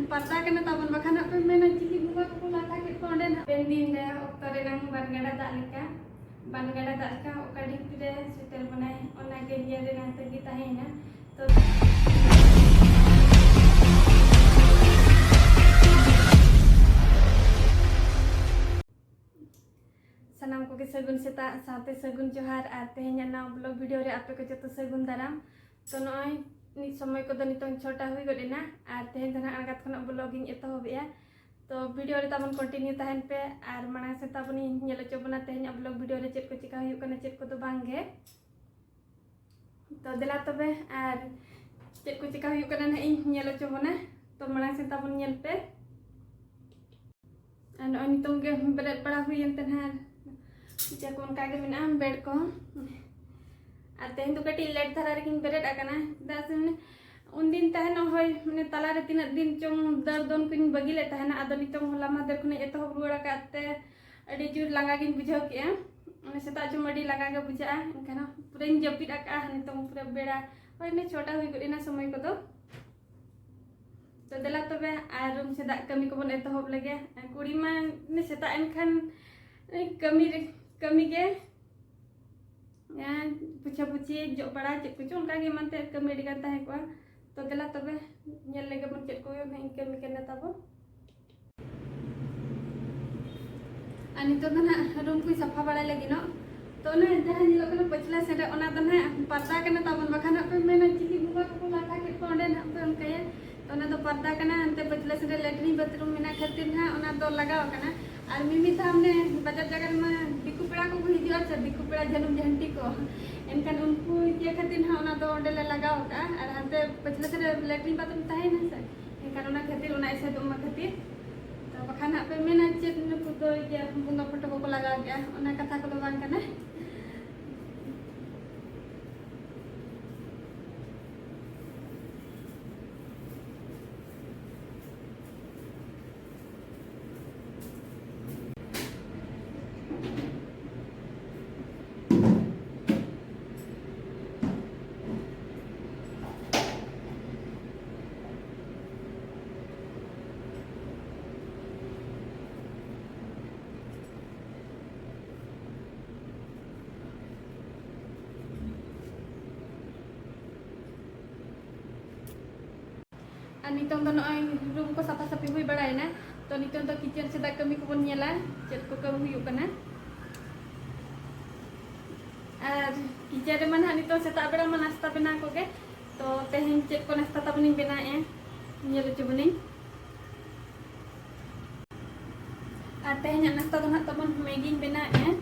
parda kena tabon bakan apa mena ciki bunga ko lata ke konde na pendin de oktore nang bangada dalika bangada dalika okadi pide setel banai ona ke dia de nang tegi tahina to sanam ko ke sagun seta sate sagun johar ar tehnya na blog video re ape ko joto sagun daram to noi ni समय को तो नितों छोटा हुई गडेना are तेहन जना आगात खना blogging एतो होबेया तो वीडियो रे ताबन कंटिन्यू तहन पे आर माना से ताबन नेल चोबना तेहन ब्लॉग वीडियो रे चेक को चिका हुई कना चेक को तो बांगे तो देला तबे आर चेक को चिका हुई कना ना इन नेल चोबना तो माना से ताबन नेल पे आर नितों के बेड पड़ा हुई एंतन हार जे कोन कागे मिना बेड को तेहन तो कटी लेट धारा रेकिन बेरेड आकना दास उन दिन तहन होय माने तलारे तीन दिन चों दर दोन किन बगिले तहन आदो नितों होला मादर खने एतो रुड़ा काते अडी जुर लांगा किन बुझाव के माने सेता जो मडी लगा के बुझा एनखाना पूरा जपिड आका नितों पूरा बेड़ा होय ने छोटा हुई गडिना समय को तो देला तबे आर रूम से दा कमी को बन एतो होब लगे कुड़ी मा ने सेता एनखान कमी के या पुछा पुछी जो बड़ा चेक कुछ उनका के मनते कमेडी करता है को तो देला तबे नेल लेगे बन चेक को नहीं कमी करना तबो अनि तो ना रूम को सफा बड़ा लगी न तो ना जहां निलो कना पछला से ओना तो ना पर्दा कना तबन बखाना पे मेना चिकी बुगा को लाता के कोंडे ना पे उनके तो ना तो पर्दा कना अंते पछला से लेटरिन बाथरूम मेना खातिर ना ओना तो लगाव कना और मिमी था हमने बाजार जगह में दिकु पेड़ा को हिजुआ छ दिकु पेड़ा जन्म जहंती को एनकान उनको ये खातिर ना ओना तो ओंडे लगाव का और हंते पछले से लेटरिन बाथरूम ताहे ना सर एनकान ओना खातिर ओना ऐसे तो मा खातिर तो बखाना पे मेना चेत न को ये बुंगा फोटो को लगा गया ओना कथा को बांग कना नितों तो नय रूम को साफा साफी हुई बड़ाय ना तो नितों तो किचन से दा कमी को बन नेला चेत को कम हुई कना और किचन रे मन नितों सेता बेड़ा मन नाश्ता बना को के तो तेहन चेत को नाश्ता तबनी बना ए नेल चबनी और तेहन नाश्ता तो ना तबन मैगी बना ए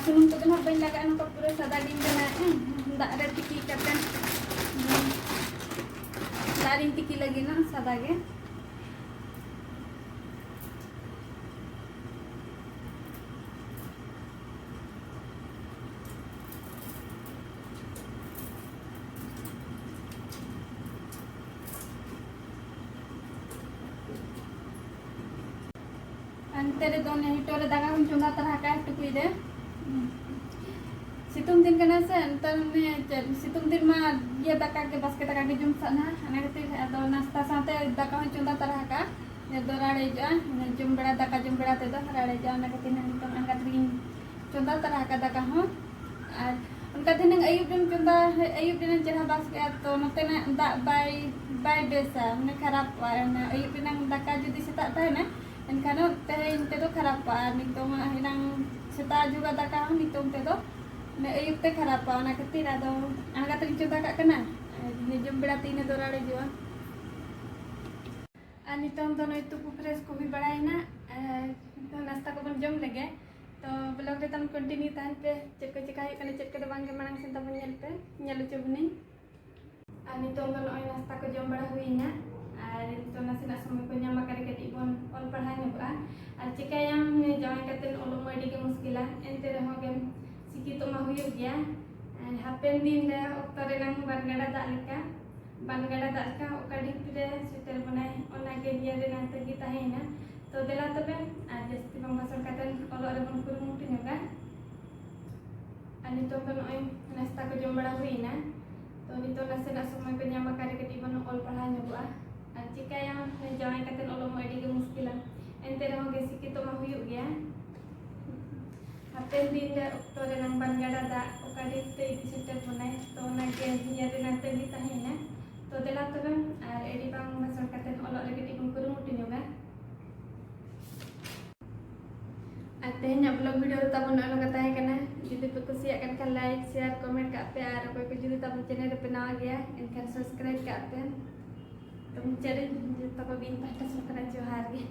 सुनूम तो ना बन लगा ना पूरा सादा दिन बना दा रे टिकी कतन दारिन टिकी लगी ना सादा के अंतरे दोन हिटोरे दागा हम चुंगा तरह का टुकुई दे सितुंग दिन कना से अंतर ने सितुंग दिन मा ये दाका के बस के दाका के जुम सना अना के तो नाश्ता साथे दाका हम चुंदा तरह का ये दो राड़े जा जुम बड़ा दाका जुम बड़ा ते दो राड़े जा अना के दिन तो अंगा दिन चुंदा तरह का दाका हो और उनका दिन अयुब दिन चुंदा अयुब दिन चेहरा बस के तो नते ना दा बाय बेसा ने खराब ना अयुब दिन दाका जदी सेता था ना एनखान तेहन ते तो खराब पा नितो हिनांग सेता juga दाका हम नितो ते तो ने अयुब ते खराब पा ना खातिर आदो आगा तक चुंदा का कना ने जम बेड़ा तीन दो राड़े जो आ नितो तो नय तु फ्रेश को भी बड़ाई ना तो नाश्ता को बन जम लगे तो ब्लॉग रे तम कंटिन्यू तहन पे चेक को चिका कने चेक के बांगे मांग से तब नेल पे नेल चबनी आ नितो तो नय नाश्ता को जम बड़ा हुई ना और तो नासेना समय को ᱧᱟᱢ करे कटी बन ऑल पढ़ाई नबा और चिकायाम जमाय कते ओलो मडी के मुश्किला एंते रहो के सिकी तो मा हुयो गया हापेन दिन रे ओक्तो रे नंग बानगड़ा दालिका ओकाडी रे सेटर बनाय ओना के दिया रे नाते की ताहेना तो देला तबे आ जस्ती बंग भाषण कते ओलो रे बन कुरुमुटी Naga nito ko noy nasta ko jom bala huina. To nito nasa na sumay ko nyama kare kati bono ol pahanya bu at jika yang jangan katen olo mo edi muskilan ente ramo gesi kito mahuyuk ya. Hapen din da okto nang bangada da okadit te isitet bunai to nage hiya de nante ni tahina. To dela to edi bang masal katen olo lagi di bungkuru mutin juga. Tehnya vlog video tamu nak orang kata kena jadi kusiakan kan like share komen kat apa ada apa jadi tamu channel de pena ya and subscribe kat apa tamu cari tamu bintang kasih kena johar ya.